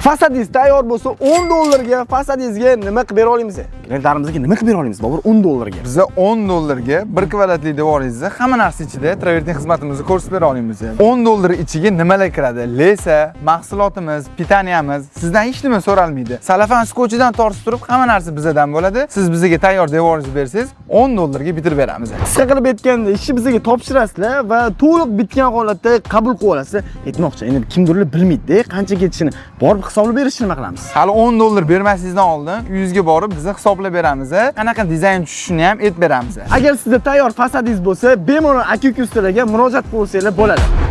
Fasadingiz tayyor bo'lsa 10 dollarga fasadingizga nima qilib bera olamiz? Klientlarimizga nima qilib bera olamiz? Bobur 10 dollarga. Biza 10 dollarga 1 kvadratli devoringizni hamma narsa ichida travertin xizmatimizni ko'rsatib bera olamiz. 10 dollar ichiga nimalar kiradi? Lesa, mahsulotimiz, pitaniyamiz, sizdan hech nima so'ralmaydi. Salafan skochidan tortib turib hamma narsa bizadan bo'ladi. Siz bizga tayyor devoringizni bersangiz 10 dollarga bitirib beramiz. Qisqa qilib aytganda, ishni bizga topshirasizlar va to'liq bitgan holatda qabul qilib olasiz. Aytmoqchi, endi kimdirlar bilmaydi, qancha ketishini borib hisoblab berishni nima qilamiz? Hali 10 dollar bermasingizdan oldin uyingizga borib biza hisoblab beramiz. Qanaqa dizayn tushishini ham aytib beramiz. Agar sizda tayyor fasadingiz bo'lsa, bemalol aka-ukalarga murojaat qilsanglar bo'ladi.